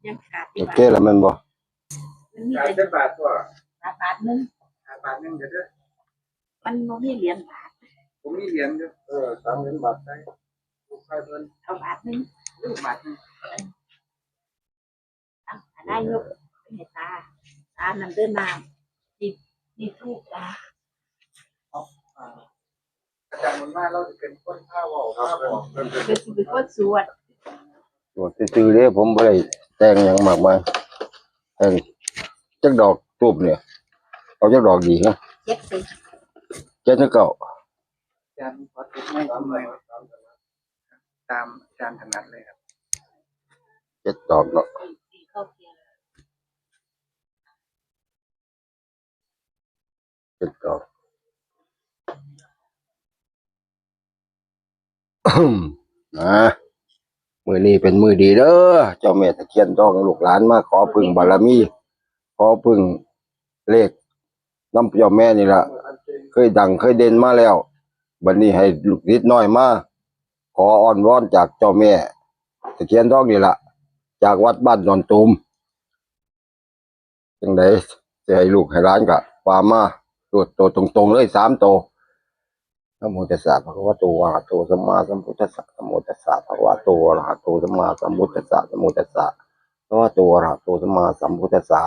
ยังขาดโอเคแล้วมันบ่มันมี จ่าย แต่ 10 บาทตัว บาทนึง บาทนึงเดี๋ยวเด้อ มันบ่มีเหรียญบาท ผมมีเหรียญอยู่3 เหรียญบาทได้ลูกค้าเพิ่น เอาบาทนึง บาทนึง เอาได้ยกให้ตานั่นเดินน้ำนี่ทูกตา อาจารย์มันมาเราจะเป็นคนข้าวเว้าข้าวบอกเพิ่น เป็นสิเป็นคนสวด ตรวจซื่อๆเด้ผมบ่ได้แต่งหยังมากมายแต่งจักดอกทูบเนี่ยเอาจักดอกดีนะ เจ็ดสิ 7-9 อาจารย์ขอติดให้ผมหน่อยตามอาจารย์ถนัดเลยครับ 7ดอกเนาะ สี่เข้าเกียร์ 7ดอก นะมื้อนี้เป็นมื้อดีเด้อเจ้าแม่ตะเคียนทองลูกหลานมาขอพึ่งบารมีขอพึ่งเลขน้ำเจ้าแม่นี่ล่ะเคยดังเคยเด่นมาแล้วบัดนี้ให้ลูกศิษย์น้อยมาขออ้อนวอนจากเจ้าแม่ตะเคียนทองนี่ล่ะจากวัดบ้านดอนตูมจังได๋สิให้ลูกให้หลานก็ว่ามาตัวตรงๆเลย3ตัวนะโมตัสสะภะคะวะโตอะระหะโตสัมมาสัมพุทธัสสะนะโมตัสสะภะคะวะโตอะระหะโตสัมมาสัมพุทธัสสะนะโมตัสสะภะคะวะโตอะระหะโตสัมมาสัมพุทธัสสะ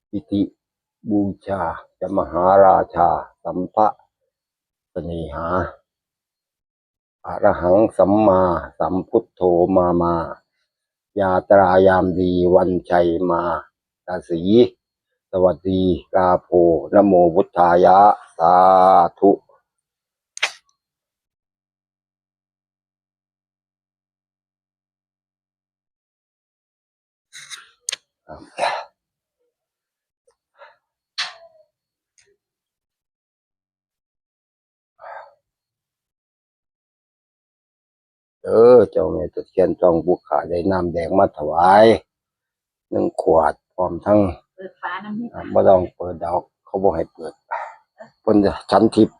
ปิติบูชาจะมหาราชาสัมภะเสน่หาอะระหังสัมมาสัมพุทโธมายาตรายามดีวันชัยมาราศีสวัสดีกาโพนะโมพุทธายะสาธุเจ้าแม่ตะเคียนทองภูขาได้น้ำแดงมาถวาย1 ขวดพร้อมทั้ง เปิดฟ้าน้ำให้ตา บ่ต้องเปิดดอกเขาบ่ให้เปิดเพิ่นจะชั้นทิพย์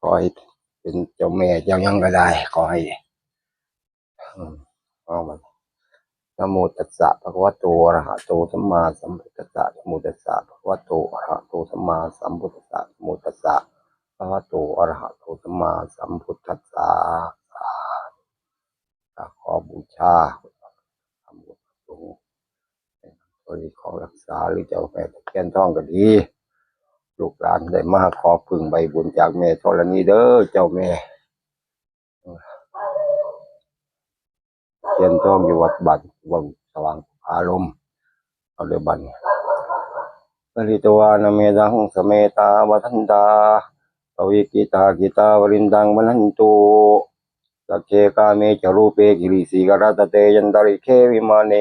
ขอให้เป็นเจ้าแม่เจ้าหยังก็ได้ขอให้เอามานะโมตัสสะภะคะวะโตอะระหะโตสัมมาสัมพุทธัสสะนะโมตัสสะภะคะวะโตอะระหะโตสัมมาสัมพุทธัสสะนะโมตัสสะภะคะวะโตอะระหะโตสัมมาสัมพุทธัสสะขอบูชาทำบุญสงฆ์ขอรักษาหรือเจ้าแม่ตะเคียนทองก็ดีลูกหลานได้มาขอพึ่งใบบุญจากแม่ธรณีเด้อเจ้าแม่เคียนทองอยู่วัดบ้านวังสว่างอารมณ์เอาเด้อบัดนี้ปริตวานะเมตังสเมตาวัทันตาปวิกิตากิตาวรินดังมนันตุสัจเจกาเมจรูปเปกิริสีกรัตเตยันตริเควิมาเน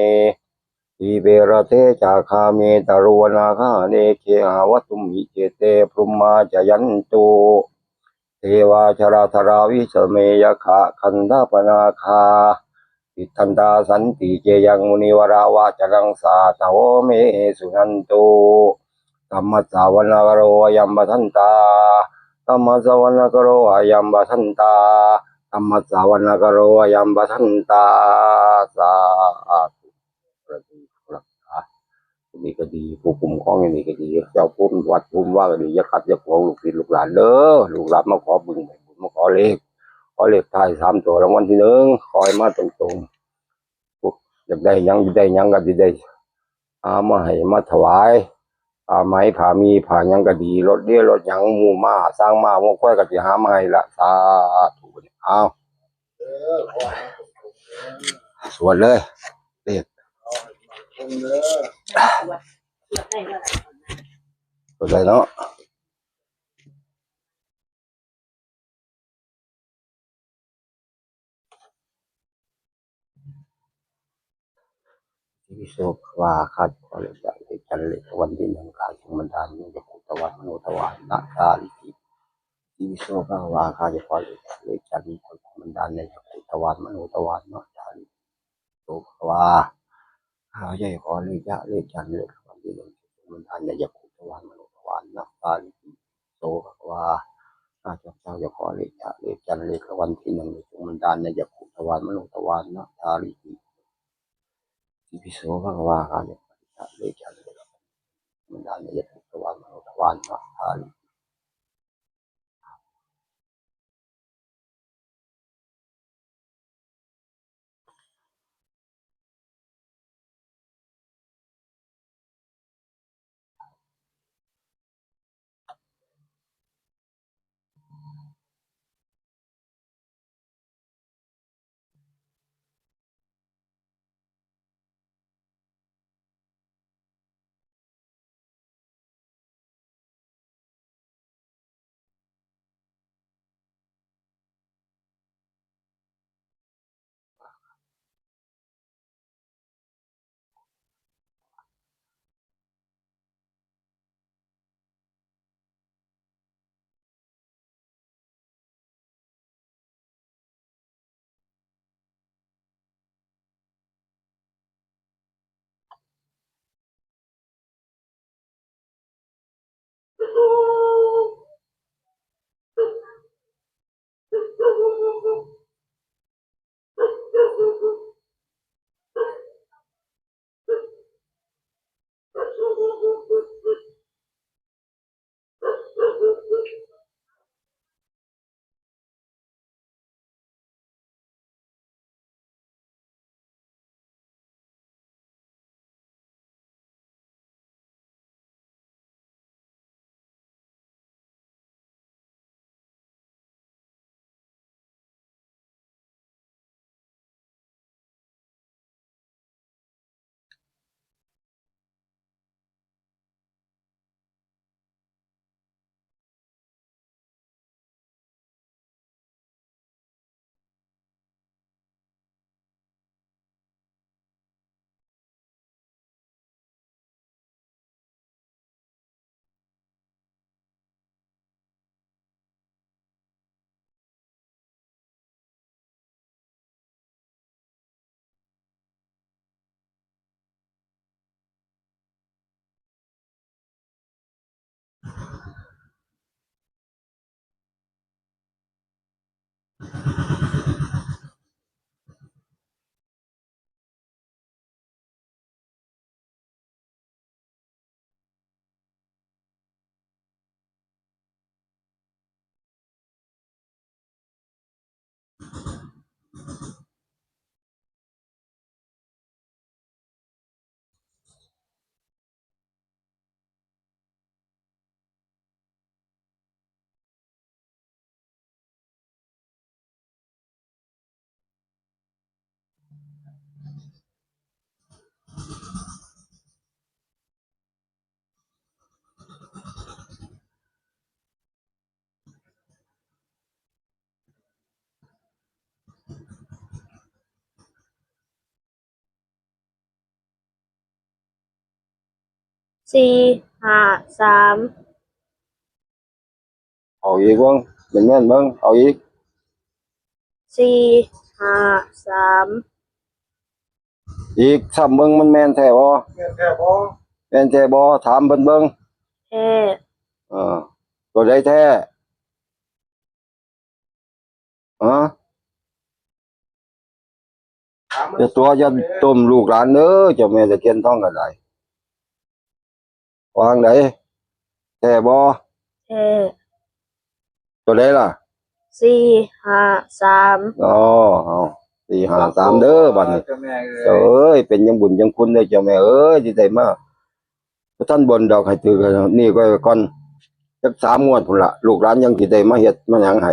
ทีเบระเทจาคาเมตรุวนาคาเนเคหาวัตุมิเจเตพรุมมาจยันตุเทวาชราธราวิสเมยขะคันธปนาคาอิทันตาสันติเจยังมุนิวราวาจรังสาตโวเมสุนันตุธัมมัสสาวนกโรยัมปทันตาธัมมัสสาวนกโรยัมปทันตาธัมมัสสาวนกโรยัมปทันตาสาธุรักษานี่ก็ดีผู้คุ้มครองอย่างนี้ก็ดีเจ้าพุ่มวัดพุ่มว่าก็ดีอย่าขัดอย่าขวางลูกศิษย์ลูกหลานเด้อลูกหลานมาขอบึงมาขอเลขท้าย3 ตัวรางวัลที่ 1ขอให้มาตรงๆพวกอยากได้หยังก็สิได้มาให้มาถวายไหมผ้ามีผ้าหยังก็ดีรถเลี้ยรถหยังหมู่มาสร้างมาบ่ค่อยก็สิหามาให้ละสาธุเอาสวดเลยเลขสวดได้แล้ว สวดเลยเนาะวิโสภาคัดขอเลยจะได้จันเลขวันที่ 1การสมดานจะพุทธวัฒน์มโนทวารนาคาลิกิวิโสภาวาคาจะขอเลยจันคนสมดานในพุทธวัฒน์มโนทวารนาคาลิกิโสภาวาข้าจะขอเลยจะเลขจันเลขวันที่ 1สมดานในพุทธวัฒน์มโนทวารนาคาลิกิโสภาวาข้าจะขอเลยจะเลขจันเลขวันที่ 1สมดานในพุทธ ทวารมโนทวารนะทาริติอิปิโสภะคะวาคะเนี่ยเลขยันเลยมันดานิยตทวารมโนทวารนะทาริ4 5 3เอาอีกเบิ่งเป็นแม่นเบิ่งเอาอีก4 5 3อีกซ้ำเบิ่งมันแม่นแท้บ่แม่นแท้บ่ถามเพิ่นเบิ่งแท้ ตัวใดแท้อย่าตัวอย่าต้มลูกหลานเด้อเจ้าแม่ตะเคียนทองก็ได้วางไหนแท้บ่แท้ ตัวใดล่ะ4 5 3เอา4 5 3เด้อบัดนี้เจ้าแม่เอ้ยเป็นยังบุญยังคุณเด้อเจ้าแม่เอ้ยสิได้มาท่านบนดอกให้ถือนี่ก็ก่อนจัก3งวดพุ่นล่ะลูกหลานยังสิได้มาเฮ็ดมาหยังให้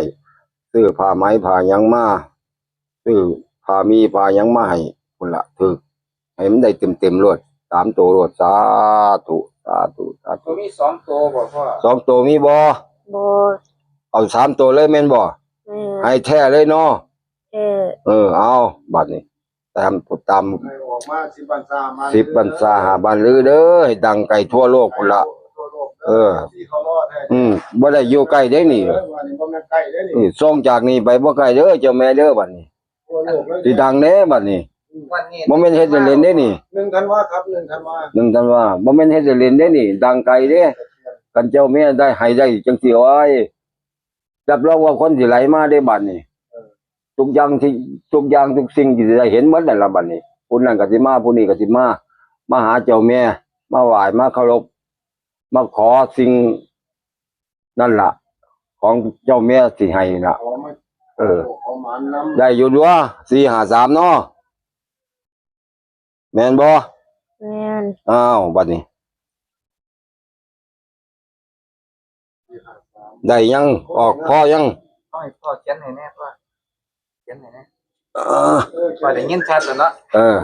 ซื้อผ้าไหมผ้าหยังมาซื้อผ้ามีผ้าหยังมาให้พุ่นล่ะถือให้มันได้เต็มๆโลด3ตัวโลดสาธุสาธุสาธุมี2ตัวบ่พ่อ2ตัวมีบ่บ่เอา3ตัวเลยแม่นบ่ให้แท้เลยเนาะแท้เอาบัดนี้ตามให้ออกมา10พรรษามา10พรรษา5บ้านลือเด้อให้ดังไกลทั่วโลกพุ่นล่ะที่เขารอดให้บ่ได้อยู่ใกล้เด้นี่วันนี้บ่แม่นใกล้เด้นี่ส่งจากนี้ไปบ่ไกลเด้อเจ้าแม่เด้อบัดนี้ทั่วโลกเลยสิดังแน่บัดนี้บ่แม่นเฮ็ดเล่นเด้นี่1ธันวาครับ1ธันวา1ธันวาบ่แม่นเฮ็ดเล่นเด้นี่ดังไกลเด้กันเจ้าแม่ได้ให้ได้จังซี่โอ้ยรับรองว่าคนสิไหลมาได้บัดนี้ ทุกอย่างที่ทุกอย่างทุกสิ่งที่ได้เห็นหมดนั่นล่ะบัดนี้ผู้นั้นก็สิมาผู้นี้ก็สิมามาหาเจ้าแม่มาไหว้มาเคารพมาขอสิ่งนั่นล่ะ ของเจ้าแม่สิให้น่ะ ขอมา เออ ขอหมานน้ำ ได้อยู่ด้วย453เนาะแม่นบ่ แม่น อ้าวบัดนี้ ได้ยังออกพอยัง ต้องให้พ่อเขียนให้แน่พ่อเขียนให้แน่ เออ พ่อได้ยินชัดแล้วเนาะ เออ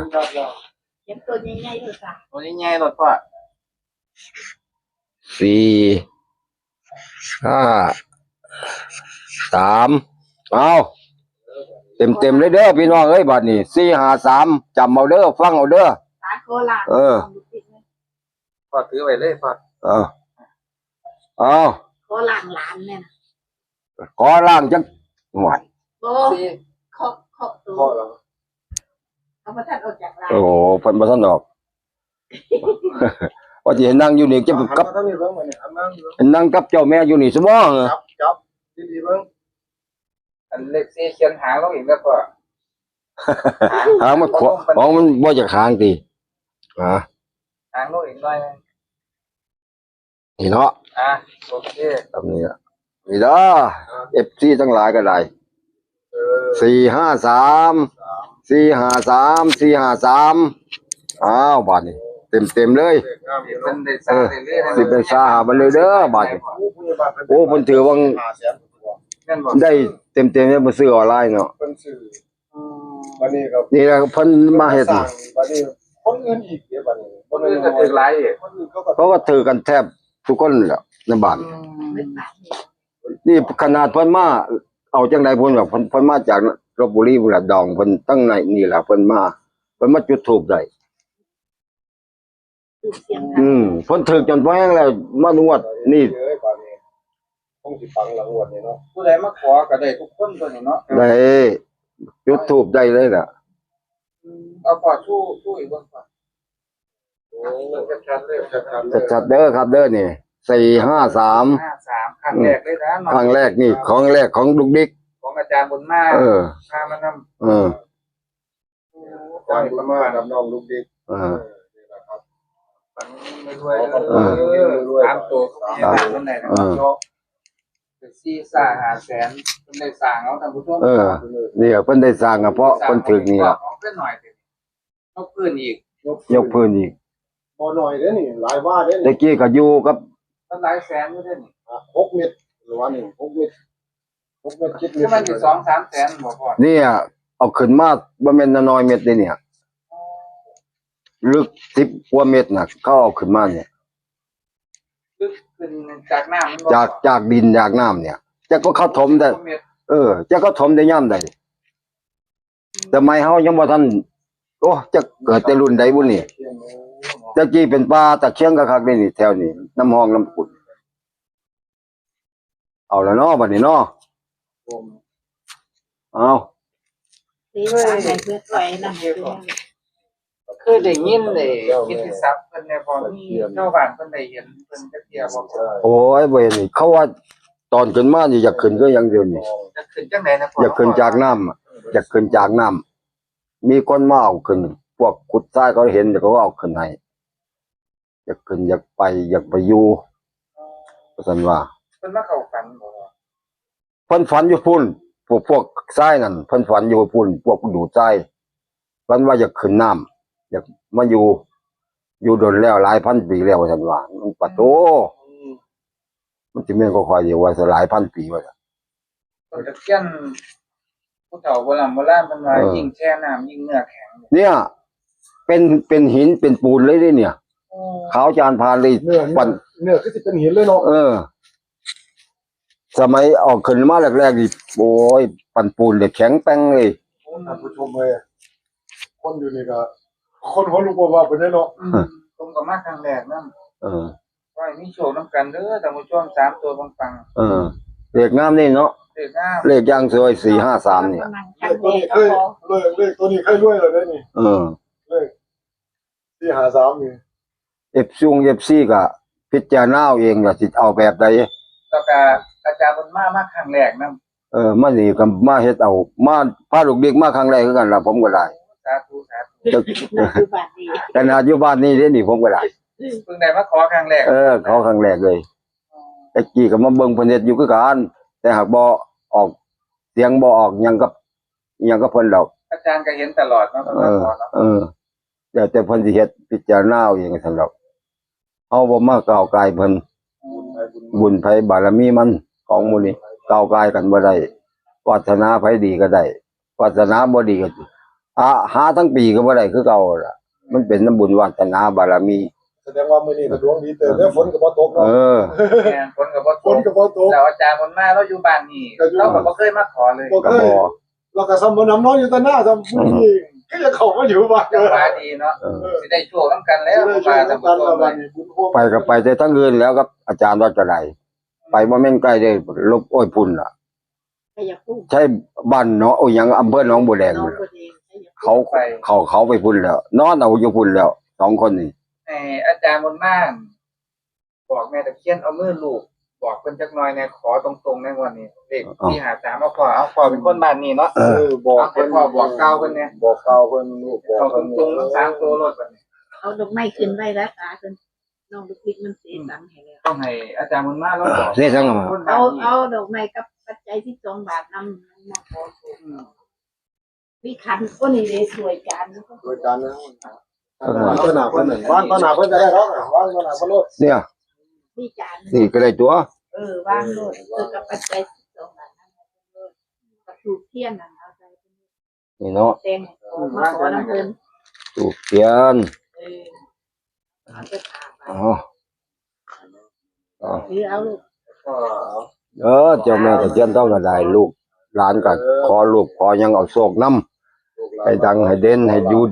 เก็บตัวใหญ่ๆเลยจ้ะ ตัวนี้ใหญ่รถพ่อ 453เอาเต็มเลยเด้อพี่น้องเอ้ยบัดนี้453จำเอาเด้อฟังเอาเด้อ ตาโคราช เออ พ่อถือไว้เลยพ่อ เอา โคราชหลานเนี่ยนะ ขอร่างจักหวด โอ้ สี่ เคาะตัว พ่อแล้ว เอาพระท่านออกจากร้าน โอ้โหเพิ่นบ่ทันออก ว่าสิให้นั่งอยู่นี่จะ หัน กับ มาทางนี้เบิ่งมาเนี่ยหันมาเบิ่ง นั่งกับเจ้าแม่อยู่นี่ซะบ่ จับดีๆเบิ่ง อันเลขสี่เขียนหางลงอีกแล้วพ่อ หางมันขวของมันบ่จากหางติอ่า หางลงอีกหน่อยนึง นี่เนาะ โอเค แบบนี้อะนี่เด้อ FC ทั้งหลายก็ได้ เออ 453อ้าวบัดนี้เต็มเลย เด็กงาม สิ เนาะ เป็นได้สร้างเรื่อยๆ สิเป็นสาหาบันเลยเด้อบัดนี้ ผู้ใหญ่บ้าน โอ้เพิ่นถือว่า 500,000กว่า แม่นบ่ ได้เต็มเนี่ยบ่ซื้อออนไลน์เนาะ เพิ่นซื้อบัดนี้ก็ นี่แหละเพิ่นมาเฮ็ด สร้างบัดนี้คนอื่นอีกเด้บัดนี้ คนอื่นก็ถือหลายอีก คนอื่นเขาก็ เขาก็ถือกันแทบทุกคนแหละในบ้าน ไม่ตาย นี่ขนาดเพิ่นมาเอาจังไดเพิ่นแบบเพิ่นมาจากลพบุรีพุ่นล่ะดองเพิ่นตั้งในนี่ล่ะเพิ่นมาจุดธูปได้ ตูดเสียง เพิ่นถึกจนแพงแล้วมานวดนี่ เอ้ยบัดนี้คงสิฟังหลังงวดนี้เนาะ ผู้ใดมาขอก็ได้ทุกคนตัวนี้เนาะ ได้จุดธูปได้เลยล่ะ เอาพ่อชู้อีกเบิ่งพ่อ โอ้ ชัดๆเลย ชัดๆเด้อครับเด้อนี่453 53ครั้งแรกเลยนะ ครั้งแรกนี่ของแรกของลูกดิ๊ก ของอาจารย์บุญมา เออ พามานำ เออ การบุญมากับน้องลูกดิ๊ก เออ นี่นะครับ ฝันไม่ด้วย เออ ตามตัวเขามีอะไรคนไหนนะครับเนาะเป็นซี่สร้าง500,000เป็นได้สร้างเอาท่านผู้ชม เออเนี่ยเพิ่นได้สร้างก็เพราะเพิ่นถึกนี่ล่ะ เอาเพิ่นหน่อยสิยกพื้นอีก ยกพื้นอีก บ่หน่อยเด้อนี่หลายว่าเด้อ ตะ นี่ กี้ก็อยู่กับ ตั้งหลายแสนอยู่เด้อนี่ 6 เม็ดหรือว่านี่6 เม็ด6 เม็ด7 เม็ คือ ด มันสิ2-3แสนบ่พอ เนี่ยเอาขึ้นมาบ่แม่นน้อยๆเม็ดเด้เนี่ยลึก10กว่าเม็ดน่ะเขาเอาขึ้นมาเนี่ย ลึกขึ้นจากน้ำมันบ่ จากดินจากน้ำเนี่ยจะก็เขาถมได้ เม็ด จะเขาถมได้ยามใดแต่ไม่เฮายังบ่ทันโอ้จะเกิดแต่รุ่นใดบุนี่ตะกี้เป็นป่าตะเคียงคักๆนี่แถวนี้น้ำห้องน้ำขุ่นเอาแล้วเนาะบัดนี้เนาะเอา สีฟ้าให้เพื่อไว้นั่นเอง คือได้ยินได้กิตติศัพท์เพิ่นเนี่ยพอมีชาวบ้านเพิ่นได้เห็นเพิ่นจักเที่ยบ่พอ โอ้ยบ่เห็นนี่เขาว่าตอนขึ้นมานี่อยากขึ้นก็ยังเดียวนี่ จะขึ้นจังไดนะพ่อ อยากขึ้นจากน้ำอะอยากขึ้นจากน้ำมีคนมาเอาขึ้น พวกขุดทรายเขาเห็นเขาก็เอาขึ้นให้อยากขึ้นอยากไปอยู่ว่าซั่นว่า เพิ่นมาเข้าฝันบ่ เพิ่นฝันอยู่พุ่นพวกทรายนั่นเพิ่นฝันอยู่พุ่นพวกดูดทรายฝันว่าอยากขึ้นน้ำอยากมาอยู่ดนแล้วหลายพันปีแล้วว่าซั่นว่ามันปะโตมันสิแม่นก็ค่อยอยู่ว่าสิหลายพันปีว่าซั่น ต้นตะเคียนผู้เฒ่าโบราณเพิ่นว่ายิ่งแช่น้ำยิ่งเนื้อแข็ง เนี่ยเป็นหินเป็นปูนเลยเด้เนี่ยขาวจานพานเลย เนื้อ ปั่น คือสิเป็นหินเลยเนาะ สมัยออกขึ้นมาแรกๆนี่โอ้ยปั่นปูนเลยแข็งแป้งเลย ท่านผู้ชมเอ้ยคนอยู่นี่ก็คนหัวลูกบ่ว่าเป็นได้เนาะ ตรงกับมาครั้งแรกนำ เออ ว่ามีโชคนำกันเด้อท่านผู้ชม3ตัวปัง เลขงามนี่เนาะ ๆเลขงาม เลขย่างสวย453เนี่ย ข้าง ตัว แม่ นี้เค ก็ ย พอ เลขตัวนี้เคยรวยแล้วเด้อนี่ เลข453นี่ FC ก็พิจารณาเอาเองว่าสิเอาแบบใด แล้วก็อาจารย์บุญมาครั้งแรกนำ มานี่ก็มาเฮ็ดเอามาพาลูกเด็กมาครั้งแรกคือกันล่ะผมก็ได้ สาธุสาธุ ปัจจุบันนี้ ขนาดอยู่บ้านนี่เด้นี่ผมก็ได้ เพิ่งได้มาขอครั้งแรก เขาครั้งแรกเลยตะกี้ก็มาเบิ่งเพิ่นเฮ็ดอยู่คือกันแต่หากบ่ออกเสียงบ่ออกหยังกับเพิ่นดอก อาจารย์ก็เห็นตลอดเนาะเพิ่นมาขอเนาะ แต่เพิ่นสิเฮ็ดพิจารณาเอาเองซั่นดอกเฮาบ่มาก้าวไกลเพิ่นบุญไผบารมีมันของหมู่นี้ก้าวไกลกันบ่ได้วาสนาไผดีก็ได้วาสนาบ่ดีก็หาทั้งปีก็บ่ได้คือเก่าล่ะมันเป็นน้ำบุญวาสนาบารมี แสดงว่ามื้อนี้ก็ดวงดีเติบแล้วฝนก็บ่ตกเนาะ แม่นคนก็บ่ ฝนก็บ่ตก แล้วอาจารย์คนมาเราอยู่บ้านนี่เราก็บ่เคยมาขอเลย บ่ ก็ เคย บ่ เราก็ซ้ำบ่นำนอนอยู่แต่หน้าซ้ำมื้อนี้ก็จะเข้ามาอยู่บ้าน จังหวะดีเนาะสิได้โชคนำกันแล้ว ได้ บ่ ช่ว ว่าย แต่บ่ กัน ต้ ละ นเล วัน ย นี้บุญร่วม ไปก็ไปแต่ทั้งอื่นแล้วครับอาจารย์ว่าจะได้ไปบ่แม่นใกล้ได้ลบโอ้ยพุ่นล่ะ ชัยภูมิ ใช่บ้านเนาะโอ้ยหยังอำเภอหนองบัวแดง น้อง นี่ คนเองชัยภูมิ เขาไปพุ่นแล้วนอนเอาอยู่พุ่นแล้ว2คนนี่ อาจารย์มนต์ม่านบอกแม่ตะเคียนเอามือลูกบอกเพิ่นจักหน่อยแน่ขอตรงๆในวันนี้เลขที่หา3เอาพอเป็นคนบ้านนี้เนาะ บอกเพิ่น พ่อบอกเก่าเพิ่นเนี่ย บอกเก่าเพิ่นลูกบอก เขาต เพิ่น รงๆทั้ง3ตัวรถบัดนี้ เอาดอกไม้ขึ้นไว้แล้วตาเพิ่นน้องลูกพริกมันเสียตังค์ให้แล้ว ต้องให้อาจารย์มนต์ม่านเราบอก เสียจังมา คนบ้าน เอา นี้ ดอกไม้กับปัจจัยที่2 บาทนำมาขอถูกมีขันก็นี่เลยสวยจานแล้วก็ โดยการนะก็หนาเพิ่นนั่นวางก็หนาเพิ่นจะได้ดอกวางก็หนาเพิ่นโลด เนี่ย มีจาน นี่ก็ได้ตัว วางโลดกับปัจจัยที่2 บาทนำมาโลดกับถูกเทียนนั่นเอาใจ นี่เนาะ แตงมาขอน้ำเพิ่น ถูกเทียน เอาไปถาม อ๋อ หรือเอาลูก เจ้าแม่ตะเคียนต้องก็ได้ลูกหลานก็ขอลูกขอหยังเอาโชคนำให้ดังให้เด่นให้อยู่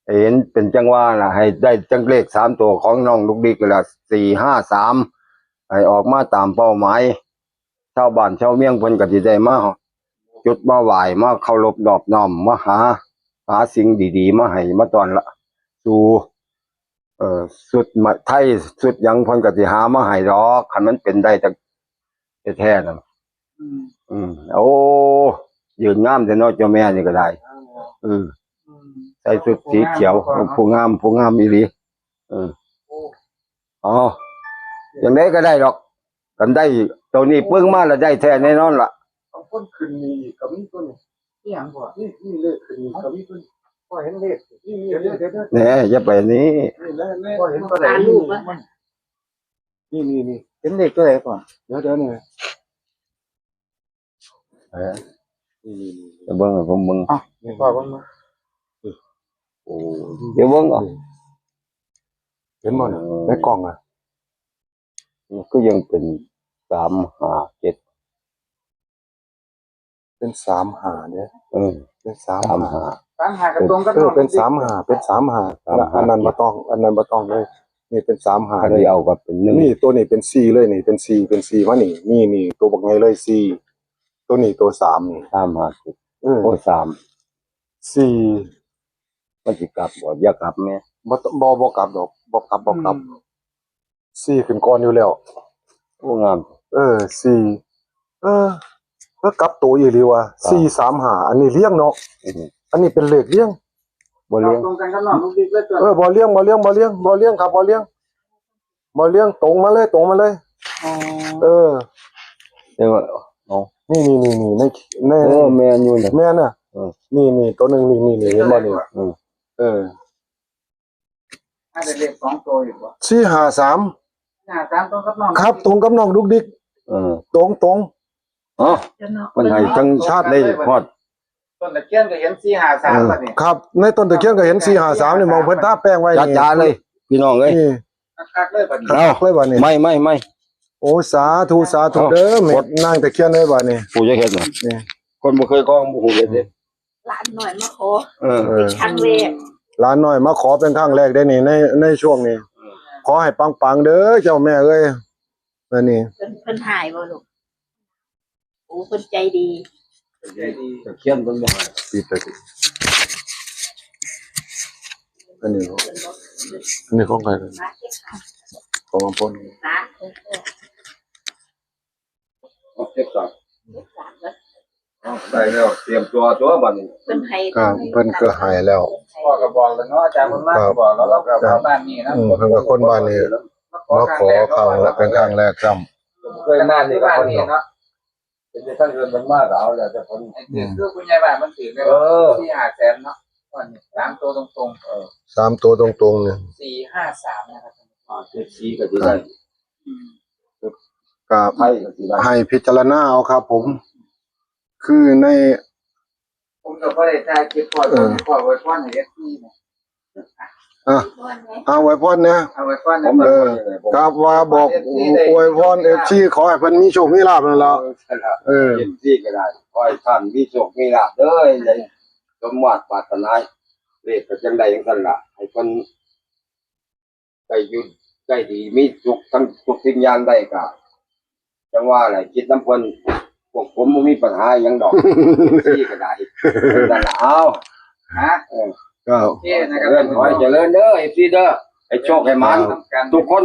ให้เห็นเป็นจังหวะน่ะให้ได้จังเลข3ตัวของน้องลูกดิกนั่นล่ะ453ให้ออกมาตามเป้าหมายชาวบ้านชาวเมืองเพิ่นก็สิได้มาจุดมาไหว้มาเคารพนอบน้อมมาหาสิ่งดีๆมาให้มาต้อนละสู่สุดไทยสุดหยังเพิ่นก็สิหามาให้ดอกคันมันเป็นได้แต่แท้ๆน่ะโอ้ยืนงามแต่เนาะเจ้าแม่นี่ก็ได้ใส่ชุดสีเขียวผู้งามอีหลีอย่างไดก็ได้ดอกกันได้ตัวนี้ปึ้งมาแล้วได้แท้แน่นอนล่ะ เอาคนขึ้นนี่ก็มีตัวนี้ ที่หยังบ่ นี่เลขขึ้นนี่ก็มีตัวนี้ พ่อเห็นเลข นี่เดี๋ยว แหน่อย่าไปนี้ นี่แน่ พ่อเห็นตัวใด ตาลูกวะ นี่ เห็นเลขตัวใดก่อน เดี๋ยวนี่ จะเบิ่งให้ผมเบิ่ง นี่พ่อเบิ่งมา โอ้เดี๋ยวเบิ่งอ่ะ เห็นบ่น่ะในกล่องอ่ะ ก็ยังเป็น357 เป็น35เด้อเป็น35 35 ตามหากันตรงกัน เป็น35เป็น35แล้วอันนั้นบ่ต้องเลยนี่เป็น35 อัน เลย นี้เอากับเป็น1 นี่ตัวนี้เป็น4เลยนี่เป็น4มานี่ตัวบักใหญ่เลย4ตัวนี้ตัว3นี่ 350โอ้3 4 มันสิกลับบ่อย่ากลับแม่ บ่กลับดอกบ่กลับ4ขึ้นก่อนอยู่แล้ว โอ้งาม 4แล้วกลับตัวอีหลีว่ะ435อันนี้เลี้ยงเนาะอันนี้เป็นเลขเลี้ยง บ่เลี้ยง ตรงกันกับน้องลูกดิ๊กเลยตัว บ่เลี้ยงครับบ่เลี้ยงตรงมาเลยแต่ว่า นี่ใน แม่นอยู่น่ะ แม่น่ะนี่ตัวนึงนี่เห็นบ่นี่อาจจะเลข2ตัวอยู่บ่ 453 3ตรงกับน้อง ครับตรงกับน้องดุกดิกตรง อ๋อ จะเนาะ มันให้ทั้งชาติได้ฮอด ต้นตะเคียนก็เห็น453บัดนี้ ครับในต้นตะเคียนก็เห็น453นี่มองเพิ่นทาแป้งไว้นี่ จ้าๆเลย พี่น้องเอ้ย นี่ คักๆเลยบัดนี้ เอ้า เลยบ่นี่ ไม่ โอ้สาธุเด้อแม่นางตะเคียนเลยบ่นี่ ผู้จะเฮ็ดน่ะ นี่ คนบ่เคยคล้องบ่ฮู้เฮ็ดเด้ หลานหน่อยมาขอ ครั้งแรก หลานน้อยมาขอเป็นครั้งแรกได้นี่ในช่วงนี้ขอให้ปังๆเด้อเจ้าแม่เอ้ยนั่นนี่ เพิ่นหายบ่ลูกโอ้เพิ่นใจดี ใจดี ตะเคียนเพิ่นบ่ให้ ปิดไปดิอันนี้ เพิ่นบ่ อันนี้ของใคร มาเก็บขา ของอำพล ตาเพิ่นก็ เก็บก่อน เก็บสามแล้ว ได้แล้วเตรียมตัวบัดนี้ เพิ่นให้ ครับเพิ่นก็ให้แล้ว พ่อก็บอกแล้วเนาะอาจารย์บุญมากก็บอกแล้วเราก็เข้าบ้านนี้นะ เพิ่นก็คนบ้านนี้มาขอครั้งละเป็นครั้งแรกซ้ำ เคยมานี่ก็ บ้าน คน นี้ เนาะ เนาะ เป็นท่านเงินมันมากเอาแล้วแต่คน ไอ้คือคุณยายบ้านมันถือได้ที่500,000เนาะวันนี้3ตัวตรง สามตัวตรงๆเนี่ย ๆ453นะครับ เจ็ดสีก็สิได้ ก็ ไทยก็สิได้ ให้พิจารณาเอาครับผม คือใน ผมก็บ่ได้จ่ายเก็บพอไว้ก่อนให้ FC นะ อ่ะเอาไว้พรนะ เอาไว้ก่อน ผ นะ ม เอ เล อย ครับว่าบอกอวยพร FC ขอให้เพิ่นมีโชคมีลาภนั่นล่ะเออ เจ็ดสีก็ได้ขอให้ท่านมีโชคมีลาภเด้อเลยสมหวังปรารถนาเลขก็จังได๋จังซั่นล่ะให้เพิ่นได้อยู่ได้ดีมีสุขทั้งทุกสิ่งอย่างได้ก็จังว่าแหละคิดน้ำเพิ่นพวกผมบ่มีปัญหาหยังดอกสีก็ได้นั่นล่ะเอา ฮะ ก็ โอเคนะค เจ รับ ริญขอให้เจริญเด้อไอ้พี่เด้อให้โชคให้มันทุกคน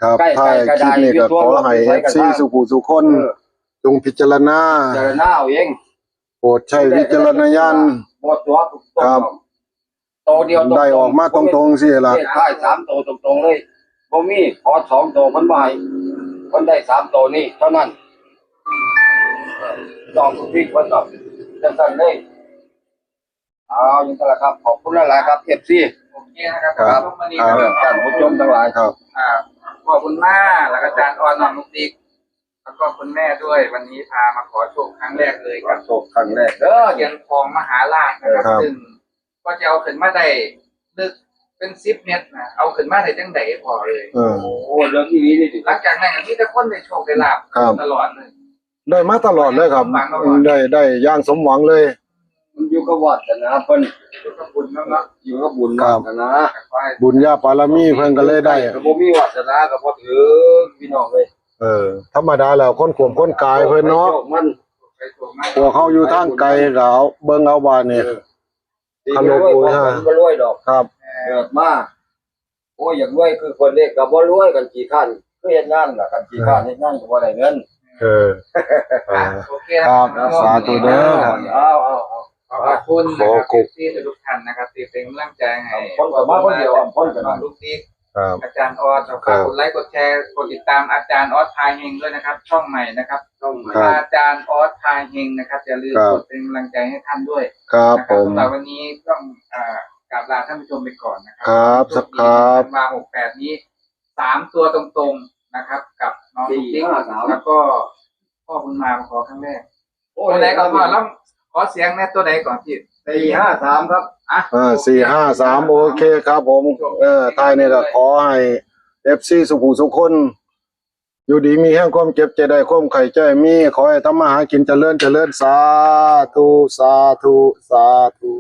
ครับ ใกล้ ท้าย ใกล้ คลิปนี้ก็ขอให้ FC สุขุสุขคนจงพิจารณา เจริญหน้าเอาเอง โปรดใช้วิจารณญาณ บ่ตัวตรง ครับ โตเดียว ได้ออกมาตรงๆสิล่ะ เลขท้าย3โตตรงๆเลยบ่มีขอ2โตมันบ่ให้คนได้3โตนี่เท่านั้นลองทุกทีเพิ่นก็จังซั่นเลยเอาอย่างนั้นล่ะครับขอบคุณหลายๆครับ FC โอเคนะครับ ครับ วันนี้ ท่านผู้ชมทั้งหลาย ครับ ขอบคุณมากแล้วก็อาจารย์ออนน้องนุ๊กติ๊กแล้วก็คุณแม่ด้วยวันนี้พามาขอโชคครั้งแรกเลยกับ โชคครั้งแรกเด้อ เทียนทองมหาราชนะครับซึ่งก็จะเอาขึ้นมาได้ลึกเป็น10 เมตรนะเอาขึ้นมาได้จังไดพอเลย เออ โอ้เรื่องที่นี้นี่สิ หลังจากนั้นก็มีแต่คนได้โชคได้ลาภ ครับ ตลอดเลย ได้มาตลอดเลยครับ ได้อย่างสมหวังเลย มันอยู่กับวัดนะเพิ่น ทุกบุญเนาะ อยู่กับบุญ ครับ วาสนา ขอให้ บุญญาปารมีเพิ่นก็เลยได้ ก็บ่มีวาสนาก็บ่ถึงพี่น้องเอ้ย ธรรมดาแล้วคนขวมคนกายเพิ่นเนาะ มัน ไปถูกมาก พวกเขาอยู่ทางไกลก็เอาเบิ่งเอาว่านี่ ขนมปูใช่ บ่รวยดอก ครับ เกิดมาโอ้ยอยากรวยคือคนเด็กก็บ่รวยกันกี่ขั้นคือเฮ็ดงานล่ะกันกี่ขั้นเฮ็ดงานก็บ่ได้เงิน เออ โอเคนะครับ สาธุเด้อ เอา ขอบคุณนะครับที่ทุกท่านนะครับที่เป็นกำลังใจให้ คนก็มาคนเดียวคนก็ น้ มา องลูกติ๊ก ครับ อาจารย์ออสฝากกดไลค์กดแชร์กดติดตามอาจารย์ออสพายเฮงด้วยนะครับ ช่องใหม่นะครับ ต้องมา ครับ อาจารย์ออสพายเฮงนะครับอย่าลืมกดเป็นกำลังใจให้ท่านด้วย ครับ นะค ผ รับ ม สำหรับวันนี้ต้องกราบลาท่านผู้ชมไปก่อนนะครั ครับสักครับ มา68นี้3 ตัวตรงๆนะครับ กับน้องลูกติ๊กแล้วก็พ่อบุญมาขอครั้งแรก โอ้ ตัวไหนก่อนพ่อแล้วขอเสียงแน่ตัวไหนก่อนพี่ 453ครับ 453โอเคครับผมท้ายนี่ก็ขอให้ FC สุขุสุขคน อยู่ดีมีแห่งความเจ็บจะได้ความไข่ใจมีขอให้ทำมาหากินเจริญสาธุสาธุสาธุ